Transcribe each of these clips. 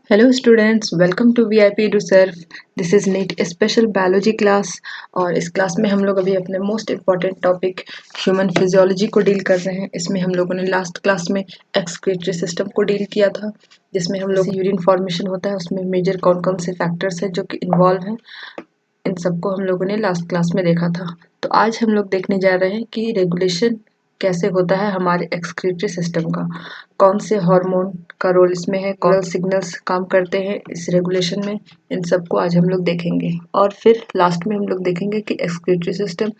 Hello students, welcome to VIP डू सर्फ। This is NEET special biology class. और इस क्लास में हम लोग अभी अपने most important topic human physiology को डील कर रहे हैं। इसमें हम लोगों ने लास्ट क्लास में एक्सक्रीटरी सिस्टम को डील किया था, जिसमें हम लोग यूरिन फॉर्मेशन होता है उसमें मेजर कौन कौन से फैक्टर्स हैं जो कि इन्वॉल्व हैं, इन सबको हम लोगों ने लास्ट क्लास में देखा था। तो आज हम लोग देखने जा रहे हैं कि रेगुलेशन कैसे होता है हमारे एक्सक्रीटरी सिस्टम का, कौन से हार्मोन का रोल इसमें है, कौन सिग्नल्स काम करते हैं इस रेगुलेशन में, इन सबको आज हम लोग देखेंगे। और फिर लास्ट में हम लोग देखेंगे कि एक्सक्रीटरी सिस्टम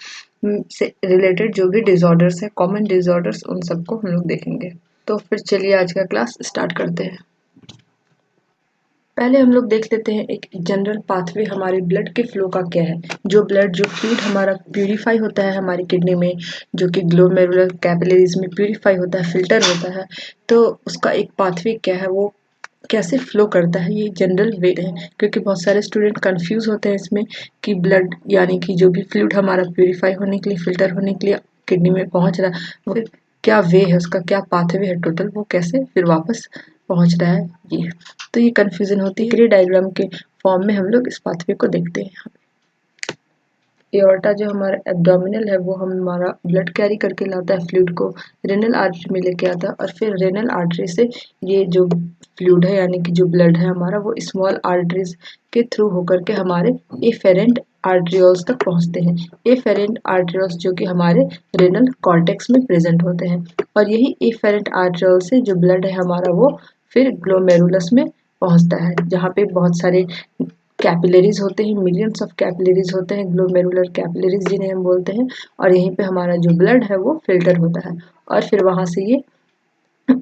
से रिलेटेड जो भी डिसऑर्डर्स हैं, कॉमन डिसऑर्डर्स, उन सबको हम लोग देखेंगे। तो फिर चलिए आज का क्लास स्टार्ट करते हैं। पहले हम लोग देख लेते हैं एक जनरल पाथवे हमारे ब्लड के फ्लो का क्या है। जो फ्लूइड हमारा प्यूरिफाई होता है हमारी किडनी में, जो कि ग्लोमेरुलर कैपिलरीज में प्यूरिफाई होता है, फिल्टर होता है, तो उसका एक पाथवे क्या है, वो कैसे फ्लो करता है, ये जनरल वे है। क्योंकि बहुत सारे स्टूडेंट कंफ्यूज होते हैं इसमें कि ब्लड यानी कि जो भी फ्लूइड हमारा प्यूरिफाई होने के लिए, फिल्टर होने के लिए किडनी में पहुंच रहा है, वो क्या वे है, उसका क्या पाथवे है टोटल, वो कैसे फिर वापस पहुंच रहा है, ये तो ये कंफ्यूजन होती है। ग्रे डायग्राम के फॉर्म में हम लोग इस पाथवे को देखते हैं। एओर्टा जो हमारा एब्डोमिनल है वो हमारा ब्लड कैरी करके लाता है फ्लूइड को, रेनल आर्टरी में लेके आता है, और फिर रेनल आर्टरी से ये जो फ्लूइड है यानी कि जो ब्लड है हमारा, वो स्मॉल आर्टरीज के थ्रू होकर के हमारे एफेरेंट आर्ट्रियोल्स तक पहुंचते हैं। एफेरेंट आर्ट्रियोल्स जो कि हमारे रेनल कॉर्टेक्स में प्रेजेंट होते हैं, और यही एफेरेंट आर्ट्रियोल से जो ब्लड है हमारा वो फिर ग्लोमेरुलस में पहुंचता है, जहाँ पे बहुत सारे कैपिलरीज होते हैं, मिलियंस ऑफ कैपिलरीज होते हैं, ग्लोमेरुलर कैपिलरीज जिन्हें हम बोलते हैं। और यहीं पे हमारा जो ब्लड है वो फिल्टर होता है, और फिर वहां से ये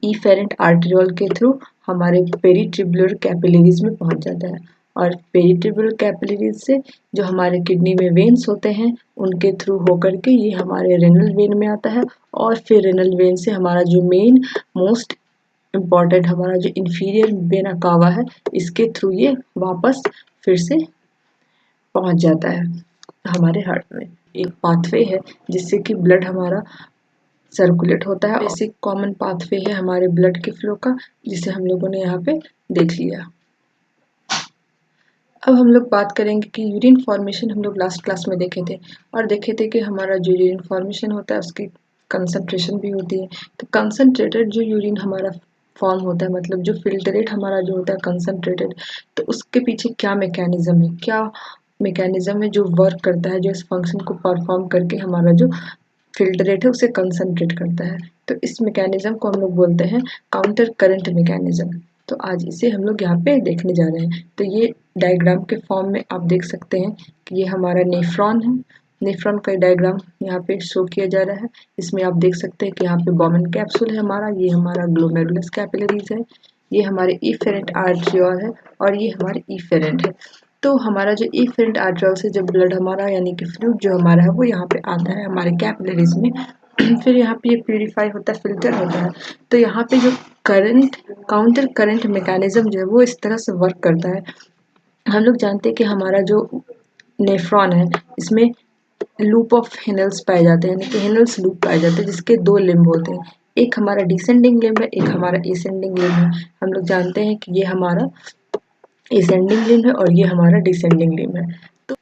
इफेरेंट आर्टेरियोल के थ्रू हमारे पेरिट्रिब्युलर कैपिलरीज में पहुंच जाता है। और पेरिट्रिब्युलर कैपिलरीज से जो हमारे किडनी में वेन्स होते हैं, उनके थ्रू होकर के ये हमारे रेनल वेन में आता है, और फिर रेनल वेन से हमारा जो मेन मोस्ट इम्पॉर्टेंट हमारा जो इंफीरियर वेना कावा है, इसके थ्रू ये वापस फिर से पहुंच जाता है हमारे हार्ट में। एक पाथवे है जिससे कि ब्लड हमारा सर्कुलेट होता है। बेसिक कॉमन पाथवे है हमारे ब्लड के फ्लो का, जिसे हम लोगों ने यहाँ पे देख लिया। अब हम लोग बात करेंगे कि यूरिन फॉर्मेशन हम लोग लास्ट क्लास में देखे थे, और देखे थे कि हमारा जो यूरिन फॉर्मेशन होता है उसकी कंसंट्रेशन भी होती है। तो कंसंट्रेटेड जो यूरिन हमारा फॉर्म होता है, मतलब जो फिल्टरेट हमारा जो होता है कंसंट्रेटेड, तो उसके पीछे क्या मैकेनिज्म है, क्या मैकेनिज्म है जो वर्क करता है, जो इस फंक्शन को परफॉर्म करके हमारा जो फिल्टरेट है उसे कंसंट्रेट करता है। तो इस मैकेनिज्म को हम लोग बोलते हैं काउंटर करंट मैकेनिज्म। तो आज इसे हम लोग यहाँ पे देखने जा रहे हैं। तो ये डायग्राम के फॉर्म में आप देख सकते हैं कि ये हमारा नेफ्रॉन है। नेफ्रॉन का डायग्राम यहाँ पे शो किया जा रहा है। इसमें आप देख सकते हैं कि यहाँ पे बॉमन कैप्सूल है हमारा, ये हमारा ग्लोमेरुलस कैपिलरीज है, ये हमारे इफेरेंट आर्ट्रियोल है, और ये हमारे इफेरेंट है। तो हमारा जो इफेरेंट आर्ट्रियोल से जब ब्लड हमारा यानी कि फ्लूइड जो हमारा है वो यहाँ पे आता है हमारे कैपिलरीज में, फिर यहाँ पे ये प्यूरिफाई होता है, फिल्टर होता है। तो यहाँ पे जो करंट काउंटर करंट मैकेनिज्म जो है वो इस तरह से वर्क करता है। हम लोग जानते हैं कि हमारा जो नेफ्रॉन है इसमें लूप ऑफ हेनल्स पाए जाते हैं, यानी कि हेनल्स लूप पाए जाते हैं, जिसके दो लिम्ब होते हैं। एक हमारा डिसेंडिंग लिम्ब है, एक हमारा एसेंडिंग लिम्ब है। हम लोग जानते हैं कि ये हमारा एसेंडिंग लिम्ब है और ये हमारा डिसेंडिंग लिम्ब है।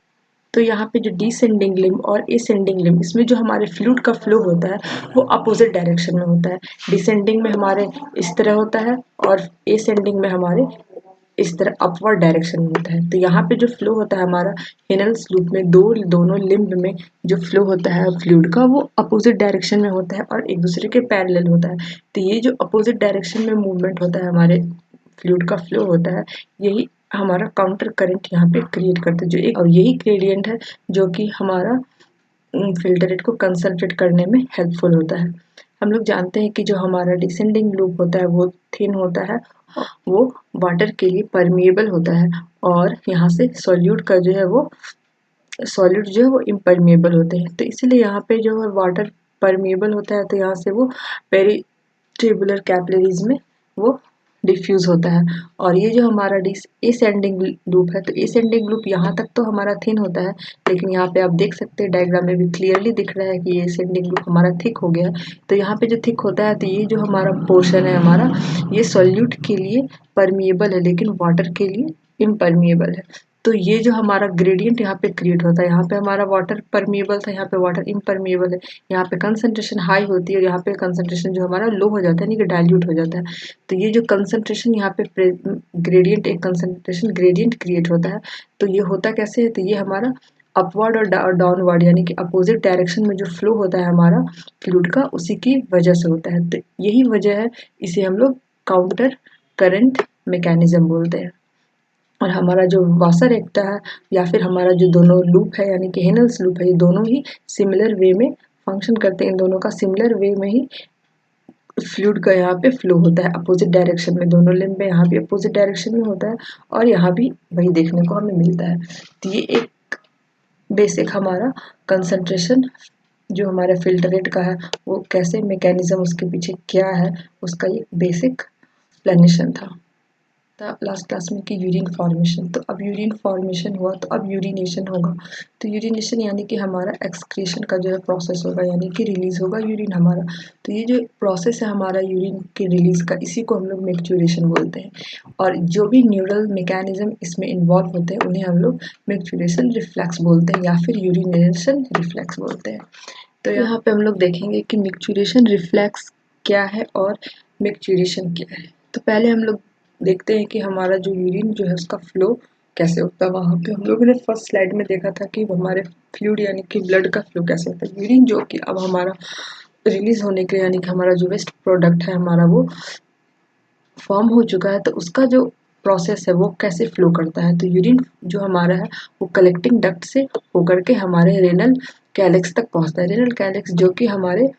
तो यहाँ पे जो डिसेंडिंग लिम्ब और एसेंडिंग लिम्ब, इसमें जो हमारे फ्लूइड का फ्लो होता है वो अपोजिट डायरेक्शन में होता है। डिसेंडिंग में हमारे इस तरह होता है, और एसेंडिंग में हमारे इस तरह अपवर्ड डायरेक्शन में होता है। तो यहाँ पे जो फ्लो होता है हमारा हेनल्स लूप में, दोनों लिम्ब में जो फ्लो होता है फ्लूइड का, वो अपोजिट डायरेक्शन में होता है और एक दूसरे के पैरेलल होता है। तो ये जो अपोजिट डायरेक्शन में मूवमेंट होता है, हमारे फ्लूइड का फ्लो होता है, यही हमारा काउंटर करंट यहाँ पे क्रिएट करता है, जो एक और यही ग्रेडियंट है जो कि हमारा फिल्टरेट को कंसंट्रेट करने में हेल्पफुल होता है। हम लोग जानते हैं कि जो हमारा डिसेंडिंग लूप होता है वो थिन होता है, वो वाटर के लिए परमिएबल होता है, और यहाँ से सॉल्यूट का जो है वो सॉलिड जो है वो इम्परमिएबल होते हैं। तो इसीलिए यहाँ पे जो है वाटर परमिएबल होता है, तो यहाँ से वो पेरिट्रिब्युलर कैपिलरीज में वो डिफ्यूज होता है। और ये जो हमारा एसेंडिंग लूप है, तो एसेंडिंग लूप यहाँ तक तो हमारा थिन होता है, लेकिन यहाँ पे आप देख सकते हैं डायग्राम में भी क्लियरली दिख रहा है कि ये एसेंडिंग लूप हमारा थिक हो गया है। तो यहाँ पे जो थिक होता है, तो ये जो हमारा पोर्शन है हमारा, ये सॉल्यूट के लिए परमिएबल है लेकिन वाटर के लिए इम्परमिएबल है। तो ये जो हमारा ग्रेडियंट यहाँ पे क्रिएट होता है, यहाँ पे हमारा वाटर परमिएबल था, यहाँ पे वाटर इम्परमिएबल है, यहाँ पे कंसंट्रेशन हाई होती है और यहाँ पे कंसंट्रेशन जो हमारा लो हो जाता है, यानी कि डाइल्यूट हो जाता है। तो ये जो कंसंट्रेशन यहाँ पे ग्रेडियंट, एक कंसंट्रेशन ग्रेडियंट क्रिएट होता है। तो ये होता कैसे है, तो ये हमारा अपवर्ड और डाउनवर्ड यानी कि अपोजिट डायरेक्शन में जो फ्लो होता है हमारा फ्लूइड का, उसी की वजह से होता है। तो यही वजह है, इसे हम लोग काउंटर करंट मैकेनिज्म बोलते हैं। और हमारा जो वासर एकता है या फिर हमारा जो दोनों लूप है यानी कि हेनल्स लूप है, ये दोनों ही सिमिलर वे में फंक्शन करते हैं। इन दोनों का सिमिलर वे में ही फ्लूइड का यहाँ पे फ्लो होता है अपोजिट डायरेक्शन में। दोनों लिम्ब में यहाँ भी अपोजिट डायरेक्शन में होता है और यहाँ भी वही देखने को हमें मिलता है। तो ये एक बेसिक हमारा कंसंट्रेशन जो हमारा फिल्टरेट का है, वो कैसे मैकेनिज्म उसके पीछे क्या है, उसका ये बेसिक एक्सप्लेनेशन था लास्ट क्लास में कि यूरिन फॉर्मेशन। तो अब यूरिन फॉर्मेशन हुआ तो अब यूरिनेशन होगा। तो यूरिनेशन यानी कि हमारा एक्सक्रीशन का जो है प्रोसेस होगा, यानी कि रिलीज होगा यूरिन हमारा। तो ये जो प्रोसेस है हमारा यूरिन के रिलीज का, इसी को हम लोग मैक्चुरेशन बोलते हैं। और जो भी न्यूरल मैकेनिज्म इसमें इन्वॉल्व होते हैं, उन्हें हम लोग मैक्चुरेशन रिफ्लेक्स बोलते हैं या फिर यूरिनेशन रिफ्लेक्स बोलते हैं। तो यहाँ पे हम लोग देखेंगे कि मैक्चुरेशन रिफ्लेक्स क्या है और मैक्चुरेशन क्या है। तो पहले हम लोग देखते हैं कि हमारा जो यूरिन जो है उसका फ्लो कैसे होता है। वहाँ पे हम लोगों ने फर्स्ट स्लाइड में देखा था कि हमारे फ्लूइड यानी कि ब्लड का फ्लो कैसे होता है। यूरिन जो कि अब हमारा रिलीज होने के यानी कि हमारा जो वेस्ट प्रोडक्ट है हमारा वो फॉर्म हो चुका है, तो उसका जो प्रोसेस है वो कैसे फ्लो करता है। तो यूरिन जो हमारा है वो कलेक्टिंग डक्ट से होकर के हमारे रेनल कैलेक्स तक पहुँचता है। रेनल कैलेक्स जो कि हमारे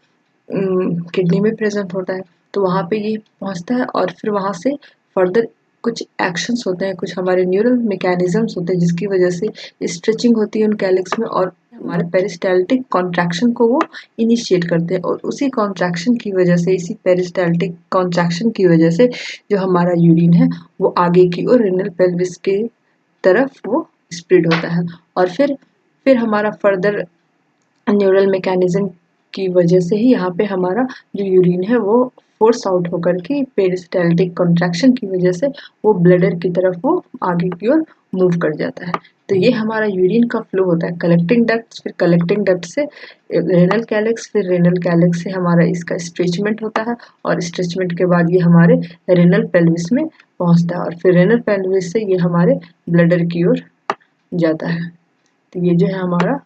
किडनी में प्रेजेंट होता है, तो वहाँ पे ये पहुँचता है और फिर वहाँ से फर्दर कुछ एक्शंस होते हैं, कुछ हमारे न्यूरल मैकेनिज्म्स होते हैं जिसकी वजह से स्ट्रेचिंग होती है उन कैलेक्स में और हमारे पेरिस्टाल्टिक कॉन्ट्रैक्शन को वो इनिशिएट करते हैं। और उसी कॉन्ट्रैक्शन की वजह से, इसी पेरिस्टाल्टिक कॉन्ट्रैक्शन की वजह से जो हमारा यूरिन है वो आगे की ओर रेनल पेल्विस के तरफ वो स्प्रेड होता है। और फिर हमारा फर्दर न्यूरल मैकेनिज्म की वजह से ही यहाँ पे हमारा जो यूरिन है वो फोर्स आउट होकर के पेरिस्टाल्टिक कॉन्ट्रैक्शन की वजह से वो ब्लडर की तरफ वो आगे की ओर मूव कर जाता है। तो ये हमारा यूरिन का फ्लो होता है कलेक्टिंग डक्ट, फिर कलेक्टिंग डक्ट से रेनल कैलेक्स, फिर रेनल कैलेक्स से हमारा इसका स्ट्रेचमेंट होता है और स्ट्रेचमेंट के बाद ये हमारे रेनल पेल्विस में पहुँचता है और फिर रेनल पेल्विस से ये हमारे ब्लडर की ओर जाता है। तो ये जो है हमारा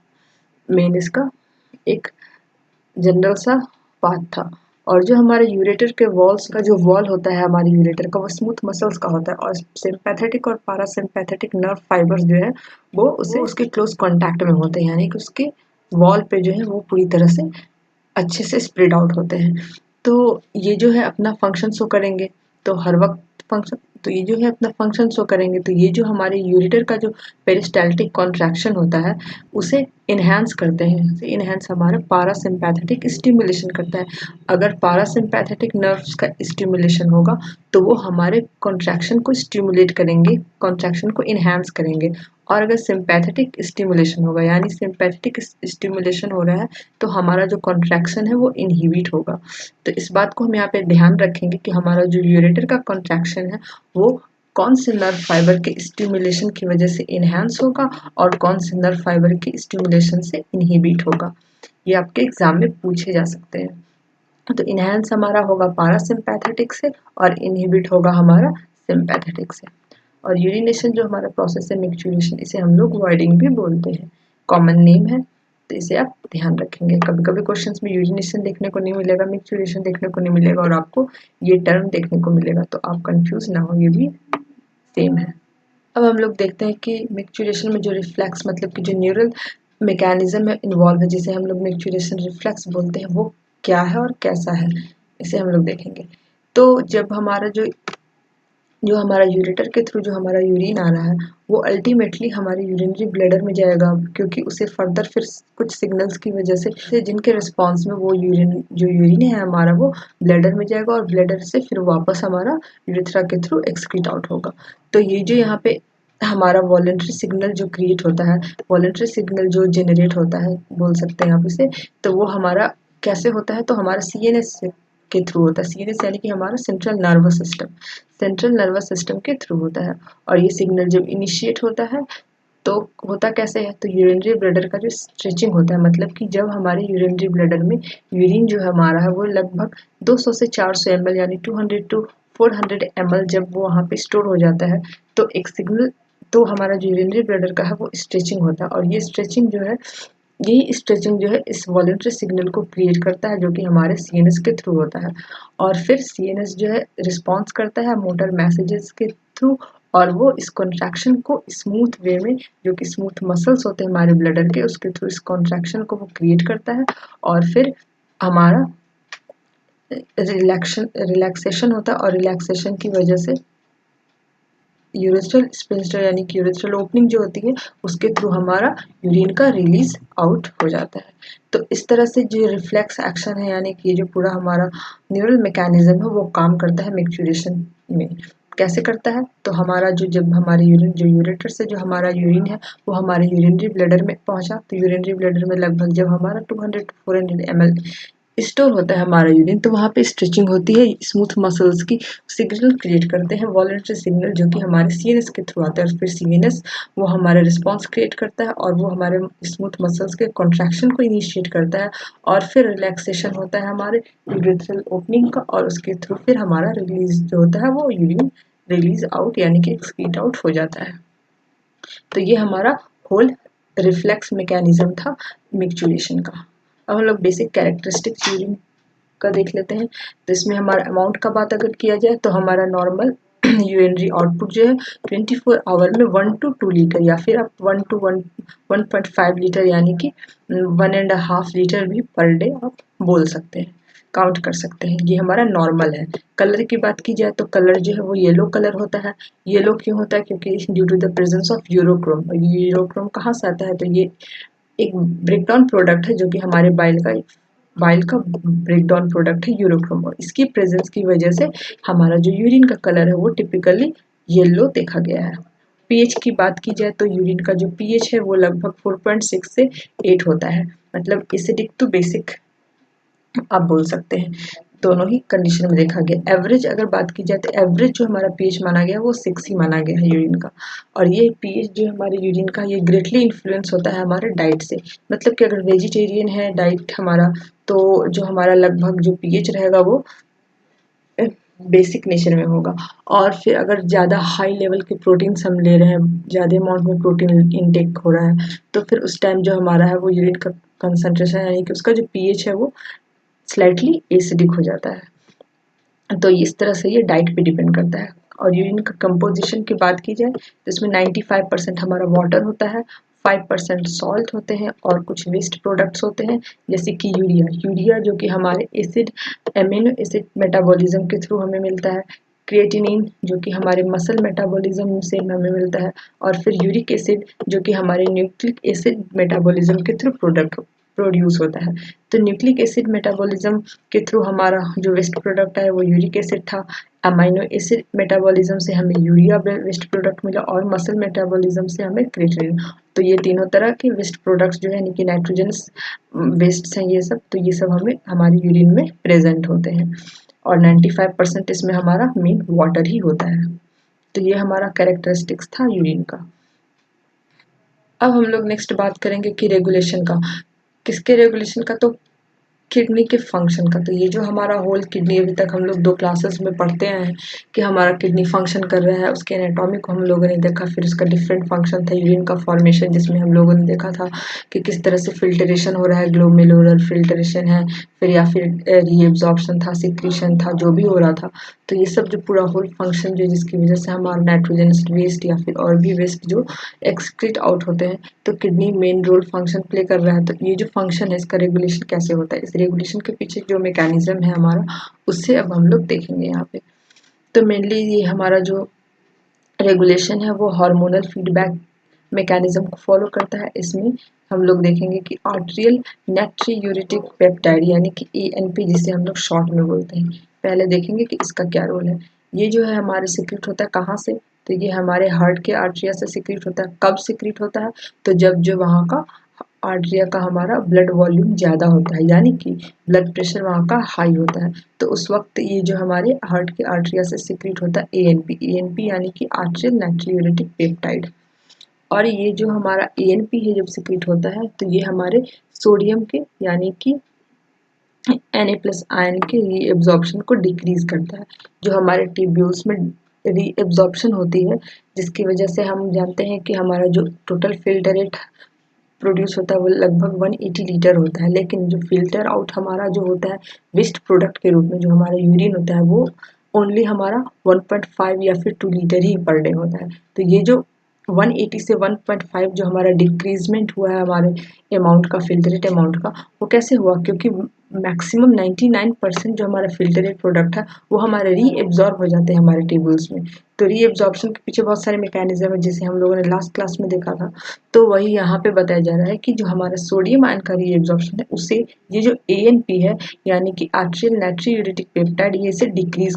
मेन इसका एक जनरल सा पाथ था। और जो हमारे यूरेटर के वॉल्स का जो वॉल होता है हमारे यूरेटर का, वो स्मूथ मसल्स का होता है और सिंपैथेटिक और पारासिम्पैथेटिक नर्व फाइबर्स जो है वो उसके क्लोज कांटेक्ट में होते हैं, यानी कि उसके वॉल पे जो है वो पूरी तरह से अच्छे से स्प्रेड आउट होते हैं। तो ये जो है अपना फंक्शन शो करेंगे, तो हर वक्त फंक्शन, तो ये जो है अपना फंक्शन शो करेंगे। तो ये जो हमारे यूरेटर का जो पेरिस्टाल्टिक कॉन्ट्रैक्शन होता है उसे इन्हांस करते हैं। इन्हांस हमारा पारासिम्पैथेटिक स्टिमुलेशन करता है। अगर पारासिम्पैथेटिक नर्व्स का स्टिमुलेशन होगा तो वो हमारे कॉन्ट्रैक्शन को स्टिमुलेट करेंगे, कॉन्ट्रैक्शन को इन्हांस करेंगे। और अगर सिंपैथेटिक स्टिमुलेशन होगा, यानी सिंपैथेटिक स्टिमुलेशन हो रहा है, तो हमारा जो कॉन्ट्रैक्शन है वो इनहिबिट होगा। तो इस बात को हम यहाँ पे ध्यान रखेंगे कि हमारा जो यूरेटर का कॉन्ट्रैक्शन है वो कौन से नर्व फाइबर के स्टिमुलेशन की वजह से इनहेंस होगा और कौन से नर्व फाइबर के स्टिमुलेशन से इनहिबिट होगा। ये आपके एग्जाम में पूछे जा सकते हैं। तो इनहेंस हमारा होगा पारासिम्पैथेटिक से और इनहिबिट होगा हमारा सिम्पैथेटिक से। और यूरिनेशन जो हमारा प्रोसेस है मैक्चुरेशन, इसे हम लोग वॉइडिंग भी बोलते हैं, कॉमन नेम है, तो इसे आप ध्यान रखेंगे। कभी कभी क्वेश्चंस में यूरिनेशन देखने को नहीं मिलेगा, मैक्चुरेशन देखने को नहीं मिलेगा और आपको ये टर्म देखने को मिलेगा, तो आप कंफ्यूज ना हो, ये भी सेम है। अब हम लोग देखते हैं कि मैक्चुरेशन में जो रिफ्लेक्स मतलब कि जो न्यूरल मैकेनिज्म है इन्वॉल्व है, जिसे हम लोग मैक्चुरेशन रिफ्लेक्स बोलते हैं, वो क्या है और कैसा है, इसे हम लोग देखेंगे। तो जब हमारा जो जो हमारा यूरेटर के थ्रू जो हमारा यूरिन आ रहा है वो अल्टीमेटली हमारे यूरिनरी ब्लैडर में जाएगा, क्योंकि उसे फर्दर फिर कुछ सिग्नल्स की वजह से जिनके रिस्पॉन्स में वो यूरिन है हमारा वो ब्लैडर में जाएगा और ब्लैडर से फिर वापस हमारा यूरेथ्रा के थ्रू एक्सक्रीट आउट होगा। तो ये जो यहाँ पे हमारा वॉलंटरी सिग्नल जो क्रिएट होता है, वॉलंटरी सिग्नल जो जनरेट होता है बोल सकते हैं आप इसे, तो वो हमारा कैसे होता है, तो हमारा सीएनएस के थ्रू होता है। सीएनएस यानी कि हमारा सेंट्रल नर्वस सिस्टम के थ्रू होता है। और ये सिग्नल जब इनिशिएट होता है तो होता कैसे है, तो यूरिनरी ब्लैडर का जो स्ट्रेचिंग होता है, मतलब कि जब हमारे यूरिनरी ब्लैडर में यूरिन जो है हमारा है वो लगभग 200 से 400 ml यानी 200 टू 400 ml जब वो वहाँ पे स्टोर हो जाता है तो एक सिग्नल, तो हमारा जो यूरिनरी ब्लैडर का है वो स्ट्रेचिंग होता है। और ये स्ट्रेचिंग जो है, यही स्ट्रेचिंग जो है इस वॉलंटरी सिग्नल को क्रिएट करता है जो कि हमारे सीएनएस के थ्रू होता है। और फिर सीएनएस जो है रिस्पॉन्स करता है मोटर मैसेजेस के थ्रू, और वो इस कॉन्ट्रैक्शन को स्मूथ वे में, जो कि स्मूथ मसल्स होते हैं हमारे ब्लडर के, उसके थ्रू इस कॉन्ट्रैक्शन को वो क्रिएट करता है। और फिर हमारा रिलैक्सेशन होता है और रिलैक्सेशन की वजह से यूरेथ्रल स्फिंक्टर यानी कि यूरेथ्रल ओपनिंग जो होती है उसके थ्रू हमारा यूरिन का रिलीज आउट हो जाता है। तो इस तरह से जो रिफ्लेक्स एक्शन है यानी कि जो पूरा हमारा न्यूरल मैकेनिज्म है वो काम करता है मैक्चुरेशन में। कैसे करता है, तो हमारा जो जब हमारे यूरिन जो यूरेटर से जो हमारा यूरिन है वो हमारे यूरिनरी ब्लैडर में पहुंचा, तो यूरिनरी ब्लैडर में लगभग जब हमारा 200 to 400 ml स्टोर होता है हमारा यूरिन, तो वहाँ पे स्ट्रेचिंग होती है स्मूथ मसल्स की, सिग्नल क्रिएट करते हैं वॉलंटरी सिग्नल जो कि हमारे सीएनएस के थ्रू आता है। फिर सीएनएस वो हमारा रिस्पॉन्स क्रिएट करता है और वो हमारे स्मूथ मसल्स के कॉन्ट्रैक्शन को इनिशिएट करता है। और फिर रिलैक्सेशन होता है हमारे यूरेथ्रल ओपनिंग का, और उसके थ्रू फिर हमारा रिलीज जो होता है वो यूरिन रिलीज आउट यानी कि एक्सक्रीट आउट हो जाता है। तो ये हमारा होल रिफ्लेक्स मैकेनिज्म था मिक्चुरेशन का। अब हम लोग बेसिक कैरेक्टरिस्टिक्स यूरिन का देख लेते हैं। तो इसमें हमारा अमाउंट का बात अगर किया जाए तो हमारा नॉर्मल यूरिनरी आउटपुट जो है 24 आवर में 1 to 2 लीटर या फिर आप 1.5 लीटर यानी कि 1.5 लीटर भी पर डे आप बोल सकते हैं, काउंट कर सकते हैं। ये हमारा नॉर्मल है। कलर की बात की जाए तो कलर जो है वो येलो कलर होता है। येलो क्यों होता है, क्योंकि due to the presence of urochrome. Urochrome कहाँ से आता है, तो ये एक ब्रेकडाउन प्रोडक्ट है जो कि हमारे बाइल का ब्रेकडाउन प्रोडक्ट है यूरोक्रोम, और इसकी प्रेजेंस की वजह से हमारा जो यूरिन का कलर है वो टिपिकली येलो देखा गया है। पीएच की बात की जाए तो यूरिन का जो पीएच है वो लगभग 4.6 से 8 होता है, मतलब एसिडिक टू बेसिक आप बोल सकते हैं। दोनों ही कंडीशन में देखा गया। एवरेज अगर बात की जाए तो एवरेज जो हमारा पीएच माना गया वो 6 ही माना गया है यूरिन का। और ये पीएच जो हमारे यूरिन का ये ग्रेटली इन्फ्लुएंस होता है हमारे डाइट से, मतलब कि अगर वेजिटेरियन है डाइट हमारा तो जो हमारा लगभग जो पीएच रहेगा वो बेसिक नेचर में होगा। और फिर अगर ज़्यादा हाई लेवल के प्रोटीन्स हम ले रहे हैं, ज़्यादा अमाउंट में प्रोटीन इनटेक हो रहा है, तो फिर उस टाइम जो हमारा है वो यूरिन का कंसंट्रेशन यानी कि उसका जो पीएच है वो स्लाइटली एसिडिक हो जाता है। तो इस तरह से ये डाइट पे डिपेंड करता है। और यूरिन का कंपोजिशन की बात की जाए तो इसमें 95% हमारा वाटर होता है, 5% सॉल्ट होते हैं और कुछ वेस्ट प्रोडक्ट्स होते हैं जैसे कि यूरिया जो कि हमारे एसिड एमिनो एसिड मेटाबॉलिज्म के थ्रू हमें मिलता है, क्रिएटिनिन जो कि हमारे मसल मेटाबॉलिज्म से हमें मिलता है, और फिर यूरिक एसिड जो कि हमारे न्यूक्लिक एसिड मेटाबॉलिज्म के थ्रू प्रोड्यूस होता है। तो न्यूक्लिक एसिड मेटाबॉलिज्म के थ्रू हमारा जो वेस्ट प्रोडक्ट है वो यूरिक एसिड था। अमाइनो एसिड मेटाबॉलिज्म से हमें यूरिया वेस्ट प्रोडक्ट मिला और मसल मेटाबॉलिज्म से हमें क्रिएटिनिन। तो ये तीनों तरह के वेस्ट प्रोडक्ट्स जो है यानी कि नाइट्रोजनस वेस्ट हैं ये सब, तो ये सब हमें हमारी यूरिन में प्रेजेंट होते हैं। और 95% इसमें हमारा मेन वाटर ही होता है। तो ये हमारा कैरेक्टरिस्टिक्स था यूरिन का। अब हम लोग नेक्स्ट बात करेंगे कि रेगुलेशन का। किसके रेगुलेशन का, तो किडनी के फंक्शन का। तो ये जो हमारा होल किडनी, अभी तक हम लोग 2 क्लासेस में पढ़ते आए हैं कि हमारा किडनी फंक्शन कर रहा है, उसके एनाटॉमी को हम लोगों ने देखा, फिर उसका डिफरेंट फंक्शन था यूरिन का फॉर्मेशन जिसमें हम लोगों ने देखा था कि किस तरह से फिल्ट्रेशन हो रहा है, ग्लोमेरुलर फिल्ट्रेशन है, फिर या फिर रीएब्जॉर्प्शन था, सिक्रीशन था, जो भी हो रहा था। तो ये सब जो पूरा होल फंक्शन जो जिसकी वजह से हमारा नाइट्रोजनस वेस्ट या फिर और भी वेस्ट जो एक्सक्रीट आउट होते हैं, तो kidney main role function play कर रहा है। तो ये जो फंक्शन है इसका रेगुलेशन कैसे होता है, इस रेगुलेशन के पीछे जो मैकेनिज्म है हमारा उससे अब हम लोग देखेंगे यहाँ पे। तो मेनली ये हमारा जो रेगुलेशन है वो हार्मोनल फीडबैक मैकेनिज्म को फॉलो करता है। इसमें हम लोग देखेंगे कि आर्टेरियल नाट्रियूरेटिक पेप्टाइड यानी कि ANP जिसे हम लोग शॉर्ट में बोलते हैं, पहले देखेंगे कि इसका क्या रोल है। ये जो है हमारे सिक्रीट होता है कहाँ से, तो ये हमारे हार्ट के आर्टरिया से सिक्रीट होता है। कब सिक्रीट होता है, तो जब जो वहाँ का आर्टरिया का हमारा ब्लड वॉल्यूम ज़्यादा होता है, यानी कि ब्लड प्रेशर वहाँ का हाई होता है, तो उस वक्त ये जो हमारे हार्ट के आर्टरिया से सिक्रीट होता है ANP यानी कि आर्टरियल नाट्रियूरेटिक पेप्टाइड। और ये जो हमारा ANP है जब सिक्रीट होता है तो ये हमारे सोडियम के यानी कि Na+ आयन के रीएब्जॉर्प्शन को डिक्रीज करता है, जो हमारे ट्यूब्यूल्स में रीएब्जॉर्प्शन होती है, जिसकी वजह से हम जानते हैं कि हमारा जो टोटल फिल्टर रेट प्रोड्यूस होता है वो लगभग 180 लीटर होता है, लेकिन जो फिल्टर आउट हमारा जो होता है वेस्ट प्रोडक्ट के रूप में जो हमारा यूरिन होता है वो ओनली हमारा 1.5 या फिर 2 लीटर ही पर डे होता है। तो ये जो 180 से 1.5 जो हमारा डिक्रीजमेंट हुआ है हमारे अमाउंट का, फिल्टरेट अमाउंट का, वो कैसे हुआ, क्योंकि मैक्सिमम 99% जो हमारा फिल्टरेट प्रोडक्ट है वो हमारे रीएब्जॉर्ब हो जाते हैं हमारे टेबल्स में। तो रीएब्जॉर्प्शन के पीछे बहुत सारे मैकेनिज्म है जिसे हम लोगों ने लास्ट क्लास में देखा था। तो वही यहाँ पे बताया जा रहा है कि जो हमारा सोडियम आयन का रीएब्जॉर्प्शन है उससे ये जो ANP है यानी कि आर्टरियल नाट्रियूरेटिक पेप्टाइड, ये इसे डिक्रीज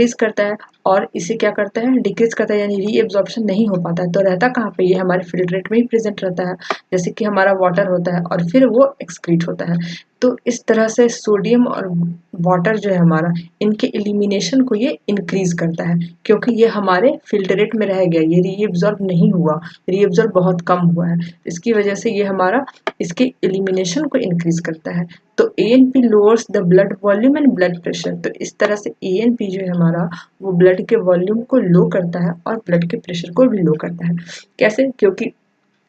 करता है और इसे क्या करता है, डिक्रीज करता है, यानी रीएब्जॉर्प्शन नहीं हो पाता है। तो रहता कहाँ पे, ये हमारे फिल्ट्रेट में ही प्रेजेंट रहता है, जैसे कि हमारा वाटर होता है और फिर वो एक्सक्रीट होता है। तो इस तरह से सोडियम और वाटर जो है हमारा, इनके एलिमिनेशन को ये इंक्रीज करता है, क्योंकि ये हमारे फिल्टरेट में रह गया, ये रीएब्जॉर्ब नहीं हुआ, रीएब्जॉर्ब बहुत कम हुआ है, इसकी वजह से ये हमारा इसके एलिमिनेशन को इंक्रीज करता है। तो ANP lowers the blood volume and blood pressure. तो इस तरह से ANP जो है हमारा वो ब्लड के वॉल्यूम को लो करता है और ब्लड के प्रेशर को भी लो करता है। कैसे, क्योंकि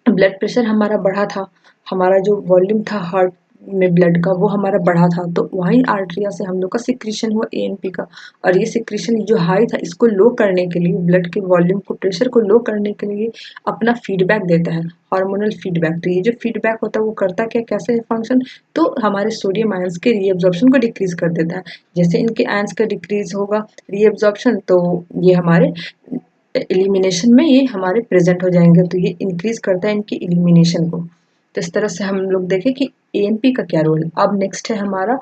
ब्लड प्रेशर हमारा बढ़ा था, हमारा जो वॉल्यूम था हार्ट में ब्लड का वो हमारा बढ़ा था, तो वहीं आर्टरिया से हम लोग का सिक्रीशन हुआ ANP का, और ये सिक्रीशन जो हाई था इसको लो करने के लिए, ब्लड के वॉल्यूम को, प्रेशर को लो करने के लिए अपना फीडबैक देता है, हार्मोनल फीडबैक। तो ये जो फीडबैक होता है वो करता क्या, कैसे है फंक्शन, तो हमारे सोडियम आयंस के रीएब्जॉर्प्शन को डिक्रीज कर देता है। जैसे इनके आयंस का डिक्रीज होगा रीएब्जॉर्प्शन, तो ये हमारे एलिमिनेशन में ये हमारे प्रेजेंट हो जाएंगे, तो ये इंक्रीज करता है इनकी एलिमिनेशन को। तो इस तरह से हम लोग देखें कि ANP का क्या रोल है। अब नेक्स्ट है हमारा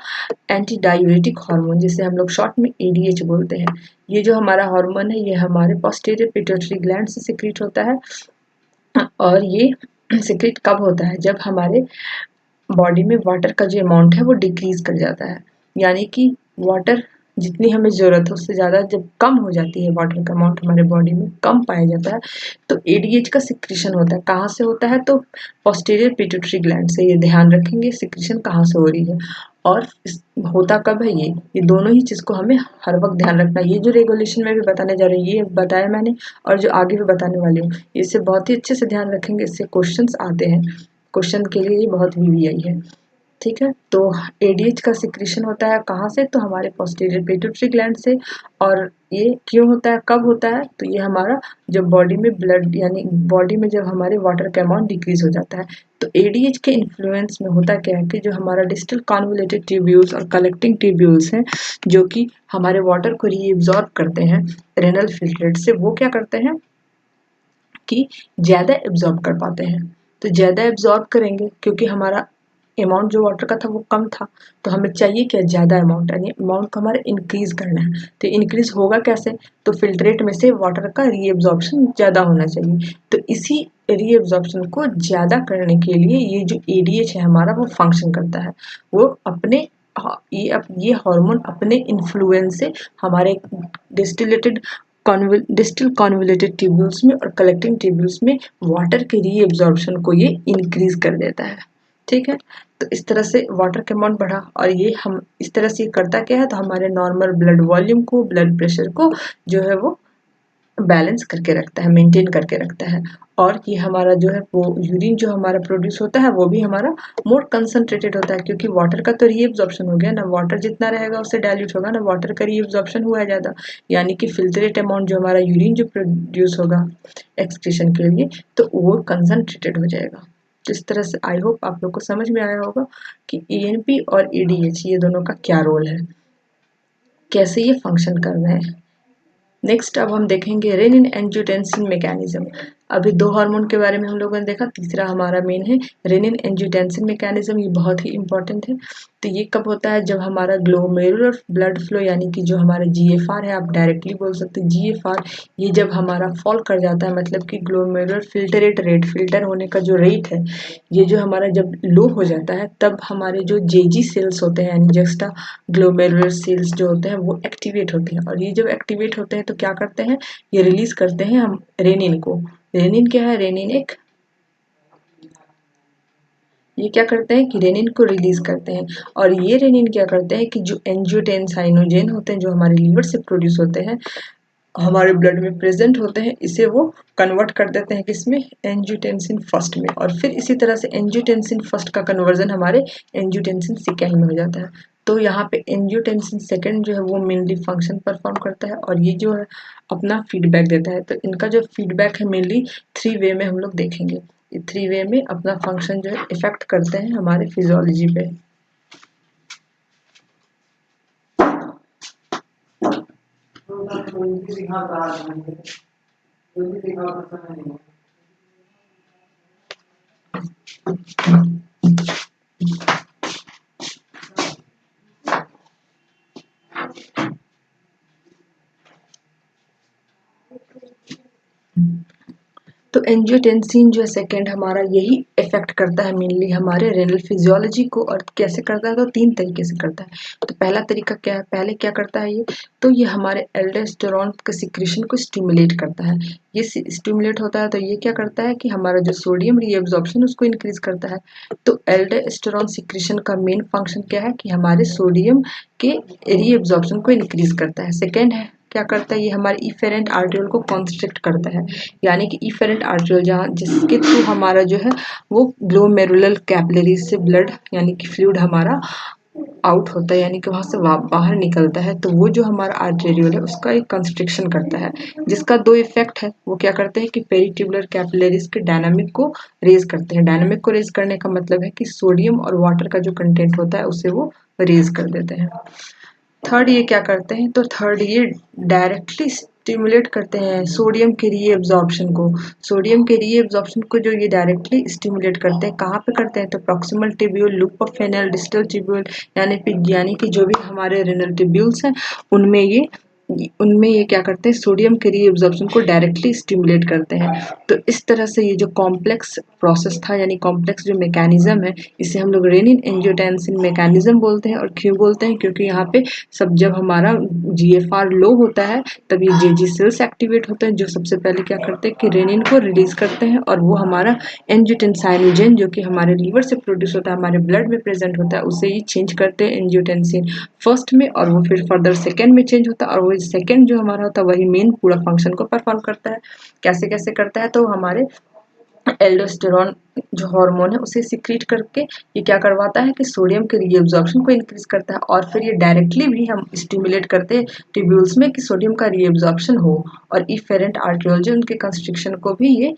एंटी डायूरेटिक हार्मोन, जिसे हम लोग शॉर्ट में ADH बोलते हैं। ये जो हमारा हार्मोन है ये हमारे पोस्टीरियर पिट्यूटरी ग्लैंड से सिक्रीट होता है, और ये सिक्रीट कब होता है, जब हमारे बॉडी में वाटर का जो अमाउंट है वो डिक्रीज कर जाता है, यानी कि वाटर जितनी हमें ज़रूरत है उससे ज़्यादा जब कम हो जाती है, वाटर का अमाउंट हमारे बॉडी में कम पाया जाता है, तो ADH का सिक्रीशन होता है। कहाँ से होता है, तो पोस्टीरियर पिट्यूटरी ग्लैंड से। ये ध्यान रखेंगे सिक्रीशन कहाँ से हो रही है और होता कब है, ये दोनों ही चीज़ को हमें हर वक्त ध्यान रखना है। ये जो रेगुलेशन में भी बताने जा रही हूँ ये बताया मैंने, और जो आगे भी बताने वाली हूँ इसे बहुत ही अच्छे से ध्यान रखेंगे, इससे क्वेश्चंस आते हैं, क्वेश्चन के लिए ये बहुत VVI है। ठीक है, तो ADH का सिक्रीशन होता है कहाँ से, तो हमारे पोस्टीरियर पिट्यूटरी ग्लैंड से। और ये क्यों होता है, कब होता है, तो ये हमारा जब बॉडी में ब्लड यानी बॉडी में जब हमारे वाटर का अमाउंट डिक्रीज हो जाता है, तो ADH के इन्फ्लुएंस में होता क्या है कि जो हमारा डिस्टल कॉन्वोल्यूटेड ट्यूब्यूल्स और कलेक्टिंग ट्यूब्यूल्स हैं जो कि हमारे वाटर को रीएब्जॉर्ब करते हैं रेनल फिल्ट्रेट से, वो क्या करते हैं कि ज़्यादा एब्जॉर्ब कर पाते हैं। तो ज़्यादा एब्जॉर्ब करेंगे क्योंकि हमारा अमाउंट जो वाटर का था वो कम था, तो हमें चाहिए क्या, ज़्यादा अमाउंट, यानी अमाउंट को हमारा इंक्रीज करना है। तो इंक्रीज होगा कैसे, तो फिल्ट्रेट में से वाटर का रीएब्जॉर्प्शन ज़्यादा होना चाहिए। तो इसी रीएब्जॉर्प्शन को ज़्यादा करने के लिए ये जो ADH है हमारा वो फंक्शन करता है। वो अपने ये हार्मोन अपने इन्फ्लुएंस से हमारे डिस्टल कॉन्वोल्यूटेड ट्यूब्यूल्स में और कलेक्टिंग ट्यूब्यूल्स में वाटर के रीएब्जॉर्प्शन को ये इंक्रीज कर देता है। ठीक है, तो इस तरह से वाटर का अमाउंट बढ़ा, और ये हम इस तरह से करता क्या है, तो हमारे नॉर्मल ब्लड वॉल्यूम को, ब्लड प्रेशर को जो है वो बैलेंस करके रखता है, मेंटेन करके रखता है। और ये हमारा जो है वो यूरिन जो हमारा प्रोड्यूस होता है वो भी हमारा मोर कंसंट्रेटेड होता है, क्योंकि वाटर का तो रीएब्जॉर्प्शन हो गया ना, वाटर जितना रहेगा उससे डाइल्यूट होगा ना, वाटर का रीएब्जॉर्प्शन हुआ है ज़्यादा, यानी कि फिल्ट्रेट अमाउंट जो हमारा यूरिन जो प्रोड्यूस होगा एक्सक्रीशन के लिए तो वो कंसंट्रेटेड हो जाएगा। तो इस तरह से आई होप आप लोग को समझ में आया होगा कि ANP और ADH ये दोनों का क्या रोल है। कैसे ये फंक्शन कर रहे हैं। नेक्स्ट अब हम देखेंगे रेनिन एंजियोटेंसिन मैकेनिज्म। अभी दो हार्मोन के बारे में हम लोगों ने देखा, तीसरा हमारा मेन है रेनिन एंजियोटेंसिन मैकेनिज्म। ये बहुत ही इंपॉर्टेंट है। तो ये कब होता है, जब हमारा ग्लोमेरुलर ब्लड फ्लो यानी कि जो हमारा जीएफआर है, आप डायरेक्टली बोल सकते हैं जीएफआर, ये जब हमारा फॉल कर जाता है, मतलब कि ग्लोमेरुलर फिल्टरेट रेट, फिल्टर होने का जो रेट है, ये जो हमारा जब लो हो जाता है, तब हमारे जो जेजी सेल्स होते हैं यानी जस्टा ग्लोमेरुलर सेल्स जो होते हैं वो एक्टिवेट होते हैं। और ये जब एक्टिवेट होते हैं तो क्या करते हैं, ये रिलीज करते हैं हम रेनिन को। रेनिन क्या है, रेनिन एक, ये क्या करते हैं कि रेनिन को रिलीज करते हैं। और ये रेनिन क्या करते हैं कि जो एंजियोटेंसाइनोजेन होते हैं, जो हमारे लीवर से प्रोड्यूस होते हैं, हमारे ब्लड में प्रेजेंट होते हैं, इसे वो कन्वर्ट कर देते हैं किसमें, एंजियोटेंसिन फर्स्ट में। और फिर इसी तरह से एंजियोटेंसिन फर्स्ट का कन्वर्जन हमारे एंजियोटेंसिन सेकेंड में हो जाता है। तो यहाँ पे एंजियोटेंसिन सेकेंड जो है वो मेनली फंक्शन परफॉर्म करता है, और ये जो है अपना फीडबैक देता है। तो इनका जो फीडबैक है मेनली थ्री वे में हम लोग देखेंगे। ये थ्री वे में अपना फंक्शन जो है इफेक्ट करते हैं हमारे फिजियोलॉजी पे। तो एंजियोटेंसिन जो है सेकेंड हमारा यही इफेक्ट करता है मेनली हमारे रेनल फिजियोलॉजी को। और कैसे करता है, तो तीन तरीके से करता है। तो पहला तरीका क्या है, पहले क्या करता है ये, तो ये हमारे एल्डोस्टेरॉन के सिक्रेशन को स्टिमुलेट करता है। ये स्टिमुलेट होता है तो ये क्या करता है कि हमारा जो सोडियम रीएब्जॉर्प्शन उसको इंक्रीज करता है। तो एल्डोस्टेरॉन सिक्रेशन का मेन फंक्शन क्या है कि हमारे सोडियम के रीएब्जॉर्प्शन को इंक्रीज करता है। सेकेंड है क्या करता है, ये हमारे इफेरेंट आर्ट्रियोल को कॉन्स्ट्रिक्ट करता है, यानी कि इफेरेंट आर्ट्रियोल जहाँ जिसके थ्रू हमारा जो है वो ग्लोमेरुलर कैपिलरीज से ब्लड यानी कि फ्लूइड हमारा आउट होता है, यानी कि वहाँ से बाहर निकलता है। तो वो जो हमारा आर्टेरियोल है उसका एक कंस्ट्रिक्शन करता है, जिसका दो इफेक्ट है। वो क्या करते हैं कि पेरिट्यूबुलर कैपिलरीज के डायनामिक को रेज करते हैं। डायनामिक को रेज करने का मतलब है कि सोडियम और वाटर का जो कंटेंट होता है उसे वो रेज कर देते हैं। थर्ड ये क्या करते हैं, तो थर्ड ये डायरेक्टली स्टिमुलेट करते हैं सोडियम के रीएब्जॉर्प्शन को। सोडियम के रीएब्जॉर्प्शन को जो ये डायरेक्टली स्टिमुलेट करते हैं, कहाँ पे करते हैं, तो proximal tubule, loop of Henle, distal tubule, यानी कि जो भी हमारे रेनल टिब्यूल्स हैं उनमें ये क्या करते हैं, सोडियम के रीएब्जॉर्प्शन को डायरेक्टली स्टिमुलेट करते हैं। तो इस तरह से ये जो कॉम्प्लेक्स प्रोसेस था, यानी कॉम्प्लेक्स जो मैकेनिज्म है, इसे हम लोग रेनिन एंजियोटेंसिन मैकेनिज्म बोलते हैं। और क्यों बोलते हैं, क्योंकि यहाँ पे सब जब हमारा जीएफआर लो होता है तब ये जेजी सेल्स एक्टिवेट होते हैं, जो सबसे पहले क्या करते हैं कि रेनिन को रिलीज करते हैं। और वो हमारा एंजियोटेंसाइनोजेन जो कि हमारे लीवर से प्रोड्यूस होता है, हमारे ब्लड में प्रेजेंट होता है, उसे ही चेंज करते हैं एंजियोटेंसिन फर्स्ट में, और वो फिर फर्दर सेकेंड में चेंज होता है। और वो सेकेंड जो हमारा होता है वही मेन पूरा फंक्शन को परफॉर्म करता है। कैसे कैसे करता है, तो हमारे एल्डोस्टेरॉन जो हार्मोन है उसे सिक्रीट करके ये क्या करवाता है कि सोडियम के रीएब्जॉर्प्शन को इंक्रीज करता है। और फिर ये डायरेक्टली भी हम स्टिमुलेट करते हैं ट्यूब्यूल्स में कि सोडियम का रीएब्जॉर्प्शन हो। और इफेरेंट आर्ट्रियोल जो उनके कंस्ट्रिक्शन को भी ये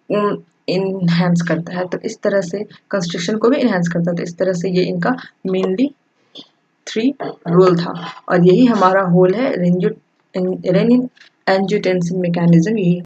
इनहेंस करता है। तो इस तरह से कंस्ट्रिक्शन को भी इनहेंस करता है। तो इस तरह से ये इनका मेनली थ्री रोल था। और यही हमारा होल है रेनिन एंजियोटेंसिन मैकेनिज्म। यही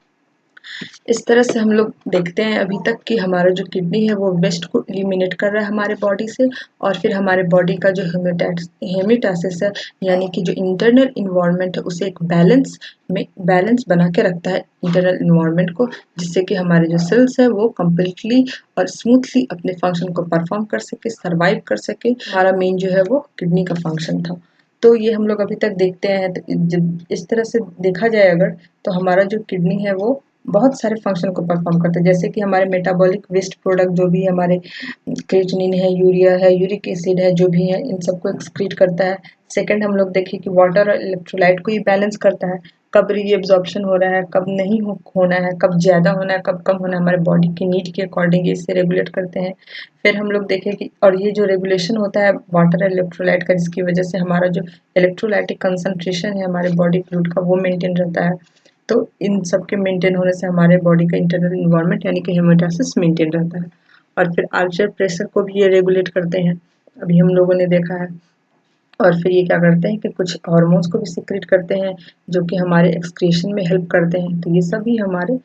इस तरह से हम लोग देखते हैं अभी तक कि हमारा जो किडनी है वो वेस्ट को एलिमिनेट कर रहा है हमारे बॉडी से। और फिर हमारे बॉडी का जो हेमिटासिस है, यानी कि जो इंटरनल इन्वायरमेंट है, उसे एक बैलेंस बना के रखता है इंटरनल इन्वायरमेंट को, जिससे कि हमारे जो सेल्स है वो कम्प्लीटली और स्मूथली अपने फंक्शन को परफॉर्म कर सके, सर्वाइव कर सके। हमारा मेन जो है वो किडनी का फंक्शन था। तो ये हम लोग अभी तक देखते हैं। तो जब इस तरह से देखा जाए अगर, तो हमारा जो किडनी है वो बहुत सारे फंक्शन को परफॉर्म करते हैं, जैसे कि हमारे मेटाबॉलिक वेस्ट प्रोडक्ट जो भी हमारे क्रिएटिनिन है, यूरिया है, यूरिक एसिड है, जो भी है इन सबको एक्सक्रीट करता है। सेकंड हम लोग देखें कि वाटर और इलेक्ट्रोलाइट को ही बैलेंस करता है, कब रीएब्जॉर्प्शन हो रहा है, कब नहीं होना है, कब ज़्यादा होना है, कब कम होना है, हमारे बॉडी की नीड के अकॉर्डिंग इसे रेगुलेट करते हैं। फिर हम लोग देखें कि और ये जो रेगुलेशन होता है वाटर और इलेक्ट्रोलाइट का, जिसकी वजह से हमारा जो इलेक्ट्रोलाइटिक कंसनट्रेशन है हमारे बॉडी फ्लूइड का वो मेंटेन रहता है। तो इन सब के मेंटेन होने से हमारे बॉडी का इंटरनल इन्वायरमेंट यानी कि हेमेटासिस मेंटेन रहता है। और फिर आर्चर प्रेशर को भी ये रेगुलेट करते हैं, अभी हम लोगों ने देखा है। और फिर ये क्या करते हैं कि कुछ हार्मोन्स को भी सीक्रेट करते हैं जो कि हमारे एक्सक्रीशन में हेल्प करते हैं। तो ये सभी हमारे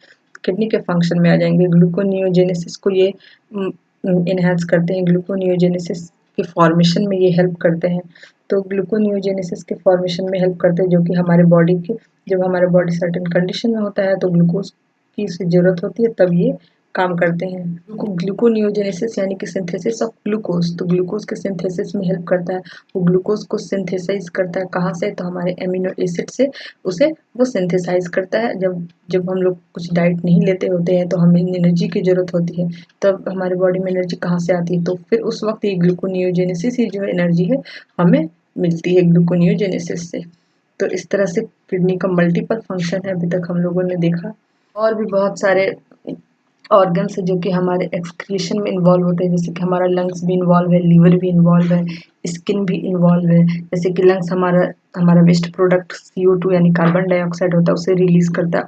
किडनी के फंक्शन में आ जाएंगे। ग्लूकोनियोजेनेसिस को ये इनहेंस करते हैं, ग्लूकोनियोजेनेसिस के फॉर्मेशन में ये हेल्प करते हैं। तो ग्लूकोनियोजेनेसिस के फॉर्मेशन में हेल्प करते हैं जो कि हमारे बॉडी के, जब हमारा बॉडी सर्टेन कंडीशन में होता है तो ग्लूकोज की ज़रूरत होती है, तब ये काम करते हैं। ग्लूकोनियोजेनेसिस यानी कि सिंथेसिस ऑफ ग्लूकोज, तो ग्लूकोज के सिंथेसिस में हेल्प करता है। वो ग्लूकोज को सिंथेसाइज करता है कहाँ से, तो हमारे एमिनो एसिड से उसे वो सिंथेसाइज करता है। जब जब हम लोग कुछ डाइट नहीं लेते होते हैं तो हमें एनर्जी की ज़रूरत होती है, तब हमारे बॉडी में एनर्जी कहाँ से आती है, तो फिर उस वक्त ये ग्लूकोनियोजेनेसिस ही जो एनर्जी है हमें मिलती है ग्लूकोनियोजेनेसिस से। तो इस तरह से किडनी का मल्टीपल फंक्शन है अभी तक हम लोगों ने देखा। और भी बहुत सारे ऑर्गन्स है जो कि हमारे एक्सक्रीशन में इन्वॉल्व होते हैं, जैसे कि हमारा लंग्स भी इन्वॉल्व है, लीवर भी इन्वॉल्व है, स्किन भी इन्वॉल्व है। जैसे कि लंग्स हमारा हमारा वेस्ट प्रोडक्ट CO2 यानी कार्बन डाइऑक्साइड होता है उसे रिलीज करता है,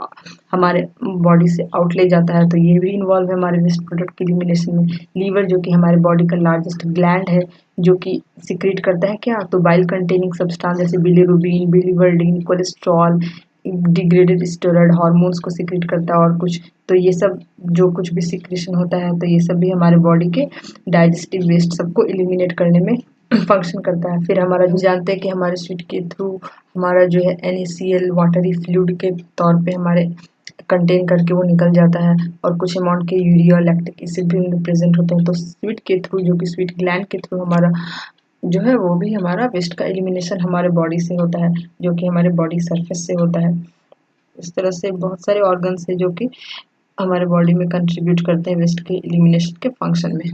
हमारे बॉडी से आउट ले जाता है, तो ये भी इन्वॉल्व है हमारे वेस्ट प्रोडक्ट की एलिमिनेशन में। लीवर जो कि हमारे बॉडी का लार्जेस्ट ग्लैंड है जो कि सिक्रीट करता है क्या, तो बाइल कंटेनिंग सब्सटेंस जैसे bilirubin, biliverdin, cholesterol, degraded steroid hormones को सिक्रीट करता है और कुछ। तो ये सब जो कुछ भी सिक्रेशन होता है तो ये सब भी हमारे बॉडी के डाइजेस्टिव वेस्ट सबको एलिमिनेट करने में फंक्शन करता है। फिर हमारा जो जानते हैं कि हमारे स्वीट के थ्रू हमारा जो है NaCl वाटरी फ्लूइड के तौर पे हमारे कंटेन करके वो निकल जाता है, और कुछ अमाउंट के यूरिया लैक्टिक एसिड भी उनमें प्रेजेंट होते हैं। तो स्वीट के थ्रू जो कि स्वीट ग्लैंड के थ्रू हमारा जो है वो भी हमारा वेस्ट का एलिमिनेशन हमारे बॉडी से होता है, जो कि हमारे बॉडी सरफेस से होता है। इस तरह से बहुत सारे ऑर्गन्स है जो कि हमारे बॉडी में कंट्रीब्यूट करते हैं वेस्ट के एलिमिनेशन के फंक्शन में।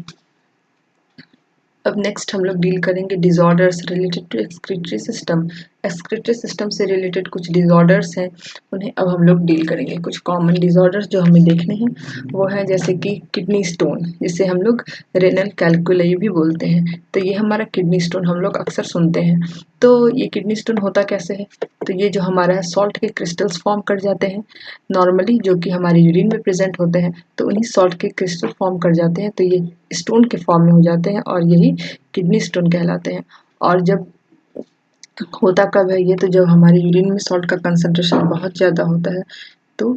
अब नेक्स्ट हम लोग डील करेंगे disorders related to excretory system. Excretory system से रिलेटेड कुछ डिसऑर्डर्स हैं, उन्हें अब हम लोग डील करेंगे। कुछ कॉमन डिसऑर्डर्स जो हमें देखने हैं वो है जैसे कि किडनी स्टोन, जिसे हम लोग रेनल कैल्कुलाई भी बोलते हैं। तो ये हमारा किडनी स्टोन हम लोग अक्सर सुनते हैं। तो ये किडनी स्टोन होता कैसे है, तो ये जो हमारा है सॉल्ट के क्रिस्टल्स फॉर्म कर जाते हैं नॉर्मली, जो कि हमारे यूरिन में प्रेजेंट होते हैं। तो उन्हीं सॉल्ट के क्रिस्टल फॉर्म कर जाते हैं, तो ये स्टोन के फॉर्म में हो जाते हैं और यही किडनी स्टोन कहलाते हैं। और जब होता कब है ये, तो जब हमारे यूरिन में सॉल्ट का कंसंट्रेशन बहुत ज़्यादा होता है तो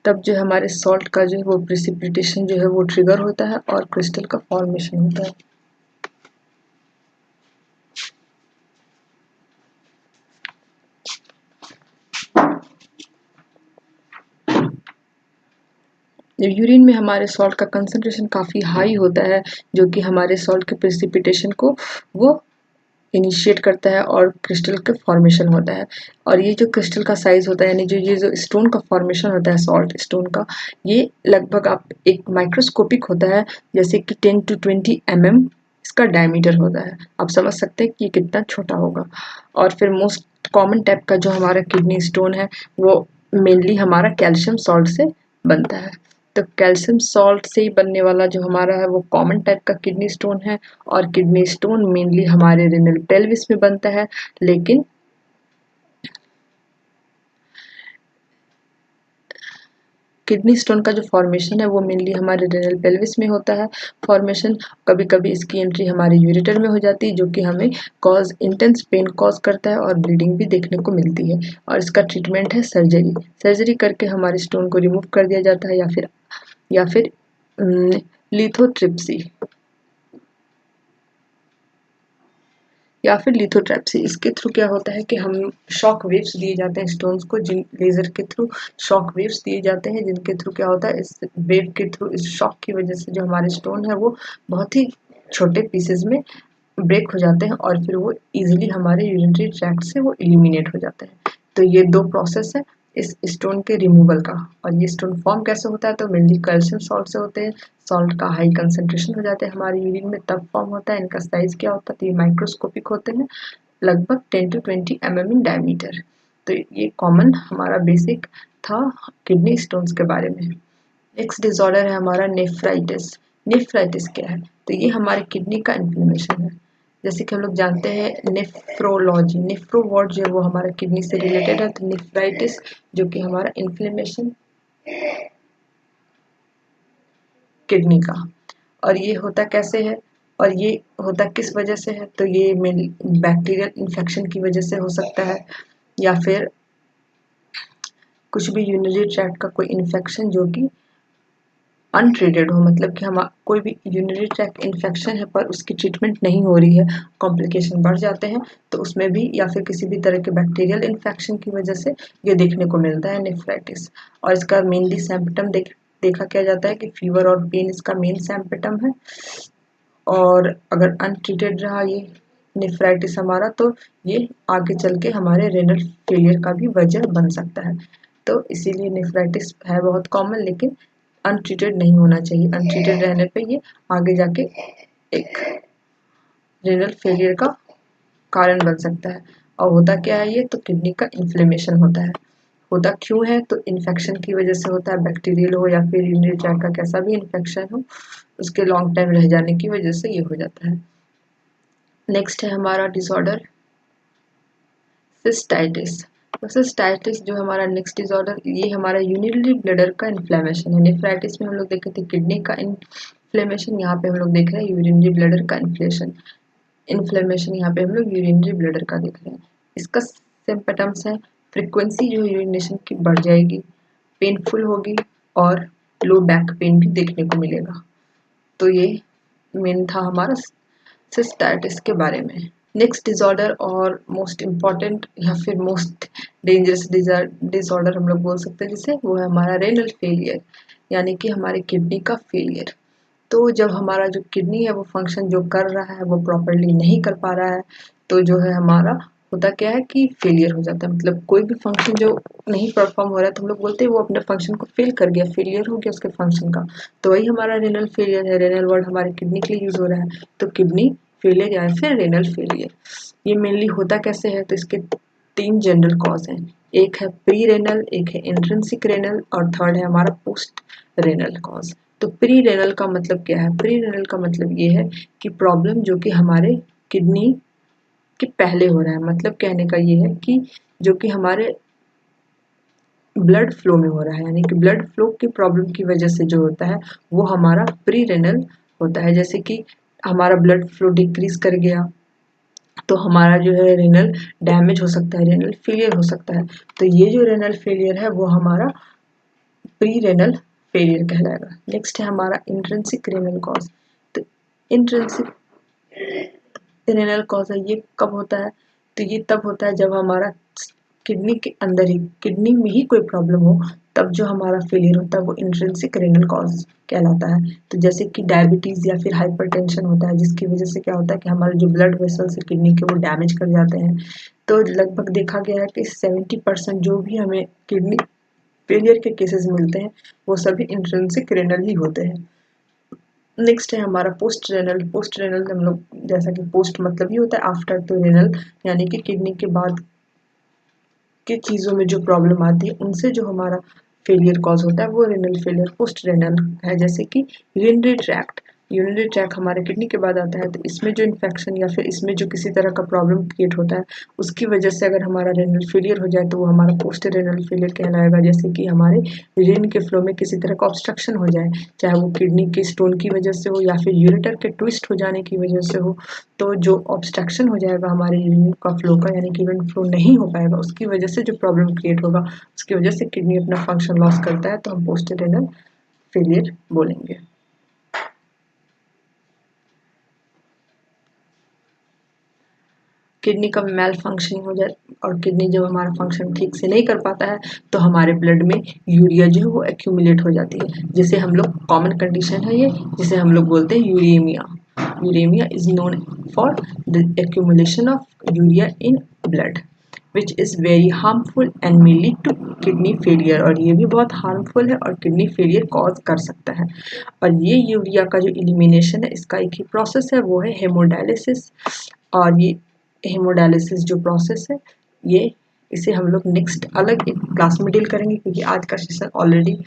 तब जो हमारे सॉल्ट का जो है वो प्रेसिपिटेशन जो है वो ट्रिगर होता है और क्रिस्टल का फॉर्मेशन होता है। जब यूरिन में हमारे सॉल्ट का कंसंट्रेशन काफ़ी हाई होता है, जो कि हमारे सॉल्ट के प्रेसिपिटेशन को वो इनिशिएट करता है और क्रिस्टल का फॉर्मेशन होता है। और ये जो क्रिस्टल का साइज होता है, यानी जो ये जो स्टोन का फॉर्मेशन होता है सॉल्ट स्टोन का, ये लगभग आप एक माइक्रोस्कोपिक होता है, जैसे कि 10 to 20 mm इसका डायमीटर होता है। आप समझ सकते हैं कि ये कितना छोटा होगा। और फिर मोस्ट कॉमन टाइप का जो हमारा किडनी स्टोन है वो मेनली हमारा कैल्शियम सॉल्ट से बनता है। तो कैल्शियम सॉल्ट से ही बनने वाला जो हमारा है वो कॉमन टाइप का किडनी स्टोन है। और किडनी स्टोन मेनली हमारे रेनल पेल्विस में बनता है, लेकिन किडनी स्टोन का जो फॉर्मेशन है वो मेनली हमारे रेनल पेल्विस में होता है फॉर्मेशन। कभी कभी इसकी एंट्री हमारे यूरेटर में हो जाती है, जो कि हमें कॉज इंटेंस पेन कॉज करता है और ब्लीडिंग भी देखने को मिलती है। और इसका ट्रीटमेंट है सर्जरी। सर्जरी करके हमारे स्टोन को रिमूव कर दिया जाता है, या फिर लिथोट्रिप्सी या फिर लिथोट्रैप्सी। इसके थ्रू क्या होता है कि हम शॉक वेव्स दिए जाते हैं स्टोन्स को, जिन लेज़र के थ्रू शॉक वेव्स दिए जाते हैं, जिनके थ्रू क्या होता है इस वेव के थ्रू इस शॉक की वजह से जो हमारे स्टोन है वो बहुत ही छोटे पीसेज में ब्रेक हो जाते हैं और फिर वो इजीली हमारे यूरिनरी ट्रैक्ट से वो एलिमिनेट हो जाते हैं। तो ये दो प्रोसेस है इस स्टोन के रिमूवल का। और ये स्टोन फॉर्म कैसे होता है, तो मेनली कैल्शियम सॉल्ट से होते हैं। सॉल्ट का हाई कंसंट्रेशन हो जाता है हमारे यूरिन में तब फॉर्म होता है। इनका साइज क्या होता है, तो ये माइक्रोस्कोपिक होते हैं, लगभग 10 to 20 mm इन डायमीटर। तो ये कॉमन हमारा बेसिक था किडनी स्टोन्स के बारे में। नेक्स्ट डिसऑर्डर है हमारा नेफ्राइटिस। नेफ्राइटिस क्या है, तो ये हमारे किडनी का इन्फ्लेमेशन है। जैसे कि हम लोग जानते हैं नेफ्रोलॉजी, नेफ्रो वर्ड जो है वो हमारा किडनी से रिलेटेड है। तो नेफ्राइटिस जो कि हमारा इन्फ्लेमेशन किडनी का, और ये होता कैसे है, और ये होता किस वजह से है, तो ये बैक्टीरियल इन्फेक्शन की वजह से हो सकता है, या फिर कुछ भी यूरिनरी ट्रैक्ट का कोई इन्फेक्शन जो कि अनट्रीटेड हो, मतलब कि हम कोई भी यूरिनरी ट्रैक्ट इन्फेक्शन है पर उसकी ट्रीटमेंट नहीं हो रही है, कॉम्प्लिकेशन बढ़ जाते हैं, तो उसमें भी या फिर किसी भी तरह के बैक्टीरियल इन्फेक्शन की वजह से ये देखने को मिलता है नेफ्राइटिस। और इसका मेनली सिम्पटम देखा क्या जाता है कि फीवर और पेन इसका मेन सिम्पटम है। और अगर अनट्रीटेड रहा ये नेफ्राइटिस हमारा, तो ये आगे चल के हमारे रेनल फेलियर का भी वजह बन सकता है। तो इसीलिए नेफ्राइटिस है बहुत कॉमन, लेकिन अनट्रीटेड नहीं होना चाहिए। अनट्रीटेड रहने पे ये आगे जाके एक रेनल फेलियर का कारण बन सकता है। और होता क्या है ये, तो किडनी का इन्फ्लेमेशन होता है। होता क्यों है, तो इन्फेक्शन की वजह से होता है, बैक्टीरियल हो या फिर यूरिनरी ट्रैक्ट का कैसा भी इन्फेक्शन हो, उसके लॉन्ग टाइम रह जाने की वजह से ये हो जाता है। नेक्स्ट है हमारा डिसऑर्डर सिस्टाइटिस। तो सिस्टाइटिस जो हमारा नेक्स्ट डिसऑर्डर, ये हमारा यूरिनरी ब्लैडर का इन्फ्लेमेशन है। नेफ्राइटिस में हम लोग देखे थे किडनी का इन्फ्लेमेशन, यहाँ पे हम लोग देख रहे हैं यूरिनरी ब्लैडर का इन्फ्लेमेशन यहाँ पे हम लोग यूरिनरी ब्लैडर का देख रहे हैं। इसका सिम्पटम्स है, फ्रीक्वेंसी जो यूरिनेशन की बढ़ जाएगी, पेनफुल होगी और लो बैक पेन भी देखने को मिलेगा। तो ये मेन था हमारा सिस्टाइटिस के बारे में। नेक्स्ट डिसऑर्डर और मोस्ट इम्पॉर्टेंट या फिर मोस्ट डेंजरस डिसऑर्डर हम लोग बोल सकते हैं जिसे, वो है हमारा रेनल फेलियर, यानी कि हमारे किडनी का फेलियर। तो जब हमारा जो किडनी है वो फंक्शन जो कर रहा है वो प्रॉपरली नहीं कर पा रहा है, तो जो है हमारा होता क्या है कि फेलियर हो जाता है। मतलब कोई भी फंक्शन जो नहीं परफॉर्म हो रहा है तो हम लोग बोलते हैं वो अपने फंक्शन को फेल कर गया, फेलियर हो गया उसके फंक्शन का। तो वही हमारा रेनल फेलियर है। रेनल वर्ड हमारे किडनी के लिए यूज हो रहा है, तो किडनी फेलियर या फिर रेनल फेलियर। ये मेनली होता कैसे है, तो इसके 3 जनरल कॉज हैं। एक है प्री रेनल, एक है इंट्रिंसिक रेनल और थर्ड है हमारा पोस्ट रेनल कॉज। तो प्री रेनल का मतलब क्या है, प्री रेनल का मतलब ये है कि प्रॉब्लम जो कि हमारे किडनी के पहले हो रहा है। मतलब कहने का ये है कि जो कि हमारे ब्लड फ्लो में हो रहा है, यानी कि ब्लड फ्लो की प्रॉब्लम की वजह से जो होता है वो हमारा प्री रेनल होता है। जैसे कि हमारा ब्लड फ्लो डिक्रीज कर गया तो हमारा जो है रेनल डैमेज हो सकता है, रेनल फेलियर हो सकता है। तो ये जो रेनल फेलियर है वो हमारा प्री रेनल फेलियर कहलाएगा। नेक्स्ट है हमारा इंट्रिंसिक रेनल कॉज। तो इंट्रिंसिक रेनल कॉज है, ये कब होता है, तो ये तब होता है जब हमारा किडनी के अंदर ही, किडनी में ही कोई प्रॉब्लम हो, तब जो हमारा फेलियर होता है वो इंट्रिंसिक रेनल कॉज कहलाता है। तो जैसे कि डायबिटीज या फिर हाइपरटेंशन होता है, जिसकी वजह से क्या होता है कि हमारे जो ब्लड वेसल्स है किडनी के वो डैमेज कर जाते हैं। तो लगभग देखा गया है कि 70% जो भी हमें किडनी फेलियर के केसेस मिलते हैं वो सभी इंट्रिंसिक रेनल ही होते हैं। नेक्स्ट है हमारा पोस्ट रेनल। पोस्ट रेनल हम लोग, जैसा कि पोस्ट मतलब ही होता है आफ्टर, तो रेनल यानी कि किडनी के बाद के चीज़ों में जो प्रॉब्लम आती है उनसे जो हमारा फेलियर कॉज होता है वो रेनल फेलियर पोस्ट रेनल है। जैसे कि यूरिनरी ट्रैक्ट, यूरिनरी ट्रैक्ट हमारे किडनी के बाद आता है, तो इसमें जो इन्फेक्शन या फिर इसमें जो किसी तरह का प्रॉब्लम क्रिएट होता है उसकी वजह से अगर हमारा रेनल फेलियर हो जाए तो वो हमारा पोस्ट रेनल फेलियर कहलाएगा। जैसे कि हमारे यूरिन के फ्लो में किसी तरह का ऑब्स्ट्रक्शन हो जाए, चाहे वो किडनी के स्टोन की वजह से हो या फिर यूरेटर के ट्विस्ट हो जाने की वजह से हो, तो जो ऑब्स्ट्रक्शन हो जाएगा हमारे यूरिन का फ्लो का, यानी कि यूरिन फ्लो नहीं हो पाएगा, उसकी वजह से जो प्रॉब्लम क्रिएट होगा, उसकी वजह से किडनी अपना फंक्शन लॉस करता है, तो हम पोस्ट रेनल फेलियर बोलेंगे। किडनी का मेल फंक्शनिंग हो जाए, और किडनी जब हमारा फंक्शन ठीक से नहीं कर पाता है तो हमारे ब्लड में यूरिया जो है वो एक्यूमुलेट हो जाती है, जिसे हम लोग, कॉमन कंडीशन है ये, जिसे हम लोग बोलते हैं uraemia. Uraemia is known for the accumulation of urea in blood which is very harmful and may lead to kidney failure. और ये भी बहुत हार्मफुल है और किडनी फेलियर कॉज कर सकता है। और ये यूरिया का जो एलिमिनेशन है इसका एक ही प्रोसेस है, वो है हेमोडायलिसिस। और ये हेमोडायलिसिस जो प्रोसेस है ये, इसे हम लोग नेक्स्ट अलग एक क्लास में डील करेंगे, क्योंकि आज का सेशन ऑलरेडी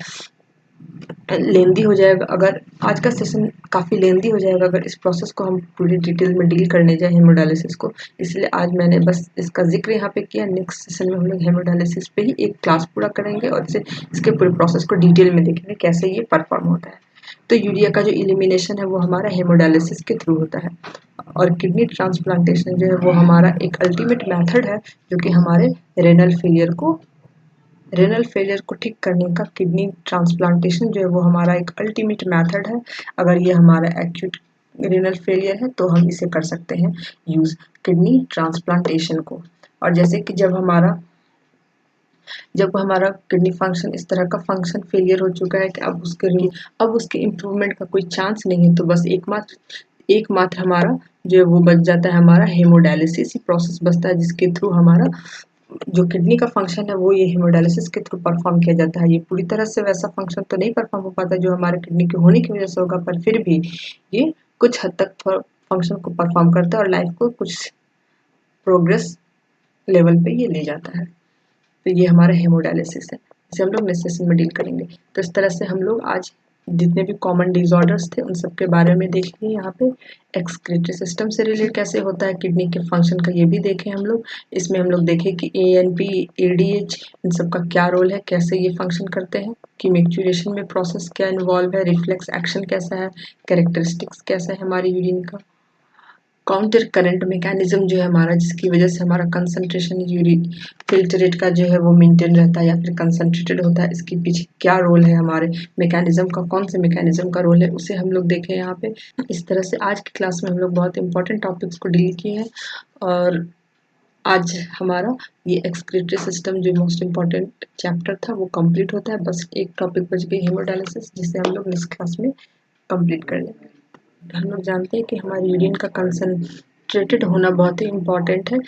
लेंदी हो जाएगा। अगर आज का सेशन काफ़ी लेंदी हो जाएगा अगर इस प्रोसेस को हम पूरी डिटेल में डील करने जाए हेमोडायलिसिस को, इसलिए आज मैंने बस इसका जिक्र यहाँ पे किया। नेक्स्ट सेशन में हम लोग हेमोडायलिसिस पे ही एक क्लास पूरा करेंगे और इसके पूरे प्रोसेस को डिटेल में देखेंगे कैसे ये परफॉर्म होता है। तो यूरिया का जो इलिमिनेशन है वो हमारा हेमोडायलिसिस के थ्रू होता है, और किडनी ट्रांसप्लांटेशन जो है वो हमारा एक अल्टीमेट मेथड है जो कि हमारे रेनल फेलियर को ठीक करने का, किडनी ट्रांसप्लांटेशन जो है वो हमारा एक अल्टीमेट मेथड है। अगर ये हमारा एक्यूट रेनल फेलियर है तो हम इसे कर सकते हैं यूज़ किडनी ट्रांसप्लांटेशन को। और जैसे कि जब हमारा किडनी फंक्शन इस तरह का फंक्शन फेलियर हो चुका है कि अब उसके इम्प्रूवमेंट का कोई चांस नहीं है, तो बस एकमात्र हमारा जो है वो बच जाता है, हमारा हेमोडायलिसिस ही प्रोसेस बचता है, जिसके थ्रू हमारा जो किडनी का फंक्शन है वो ये हेमोडायलिसिस के थ्रू परफॉर्म किया जाता है। ये पूरी तरह से वैसा फंक्शन तो नहीं परफॉर्म हो पाता जो हमारे किडनी के होने की वजह से होगा, पर फिर भी ये कुछ हद तक फंक्शन को परफॉर्म करता है और लाइफ को कुछ प्रोग्रेस लेवल पे ये ले जाता है। तो ये हमारा हेमोडायलिसिस है, इसे हम लोग नेक्स्ट सेशन में डील करेंगे। तो इस तरह से हम लोग आज जितने भी कॉमन डिसऑर्डर्स थे उन सब के बारे में देख लिए। यहाँ पे एक्सक्रीटरी सिस्टम से रिलेटेड कैसे होता है किडनी के फंक्शन का, ये भी देखे हम लोग। इसमें हम लोग देखे कि ANP, ADH इन सब का क्या रोल है, कैसे ये फंक्शन करते हैं, कि मैच्यूरेशन में प्रोसेस क्या इन्वॉल्व है, रिफ्लेक्स एक्शन कैसा है, कैरेक्टरिस्टिक्स कैसा है हमारी यूरिन का, काउंटर करंट मैकेनिज्म जो है हमारा, जिसकी वजह से हमारा कंसंट्रेशन यूरिन फिल्ट्रेट का जो है वो मेंटेन रहता है या फिर कंसंट्रेटेड होता है, इसके पीछे क्या रोल है हमारे मैकेनिज्म का, कौन से मैकेनिज्म का रोल है, उसे हम लोग देखें यहाँ पे। इस तरह से आज की क्लास में हम लोग बहुत इंपॉर्टेंट टॉपिक्स को डील किए हैं, और आज हमारा ये एक्सक्रीटरी सिस्टम जो मोस्ट इम्पॉर्टेंट चैप्टर था वो कंप्लीट होता है। बस एक टॉपिक बच गई हेमोडायलिसिस, जिसे हम लोग नेक्स्ट क्लास में कंप्लीट कर लेंगे। हम लोग जानते हैं कि हमारे यूरिन का कंसनट्रेटेड होना बहुत ही इम्पॉर्टेंट है,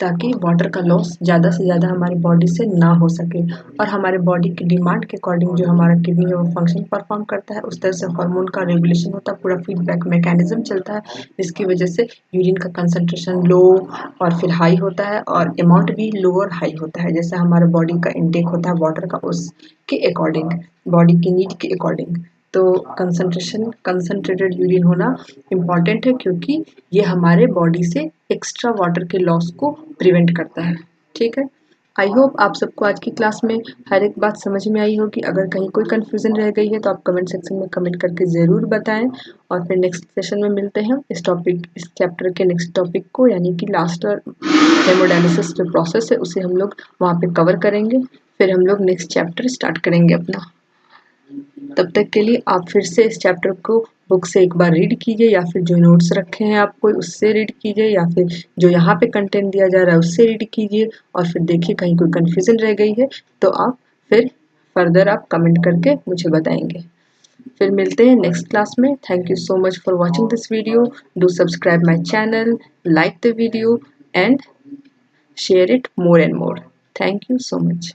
ताकि वाटर का लॉस ज़्यादा से ज़्यादा हमारी बॉडी से ना हो सके, और हमारे बॉडी की डिमांड के अकॉर्डिंग जो हमारा किडनी है वो फंक्शन परफॉर्म करता है। उस तरह से हार्मोन का रेगुलेशन होता है, पूरा फीडबैक मैकेनिज्म चलता है, जिसकी वजह से यूरिन का कंसनट्रेशन लो और फिर हाई होता है, और अमाउंट भी लो और हाई होता है, जैसे हमारे बॉडी का इंटेक होता है वाटर का उसके अकॉर्डिंग, बॉडी की नीड के अकॉर्डिंग। तो कंसंट्रेटेड यूरिन होना इम्पॉर्टेंट है, क्योंकि ये हमारे बॉडी से एक्स्ट्रा वाटर के लॉस को प्रिवेंट करता है। ठीक है, आई होप आप सबको आज की क्लास में हर एक बात समझ में आई होगी। अगर कहीं कोई कन्फ्यूज़न रह गई है तो आप कमेंट सेक्शन में कमेंट करके ज़रूर बताएं, और फिर नेक्स्ट सेशन में मिलते हैं इस चैप्टर के नेक्स्ट टॉपिक को, यानी कि लास्ट और हेमोडायलिसिस जो प्रोसेस है उसे हम लोग वहाँ पे कवर करेंगे। फिर हम लोग नेक्स्ट चैप्टर स्टार्ट करेंगे अपना। तब तक के लिए आप फिर से इस चैप्टर को बुक से एक बार रीड कीजिए, या फिर जो नोट्स रखे हैं आपको उससे रीड कीजिए, या फिर जो यहाँ पे कंटेंट दिया जा रहा है उससे रीड कीजिए, और फिर देखिए कहीं कोई कन्फ्यूज़न रह गई है तो आप फिर फर्दर आप कमेंट करके मुझे बताएंगे। फिर मिलते हैं नेक्स्ट क्लास में। Thank you so much for watching this video. Do subscribe my channel, like the video and share it more and more. Thank you so much.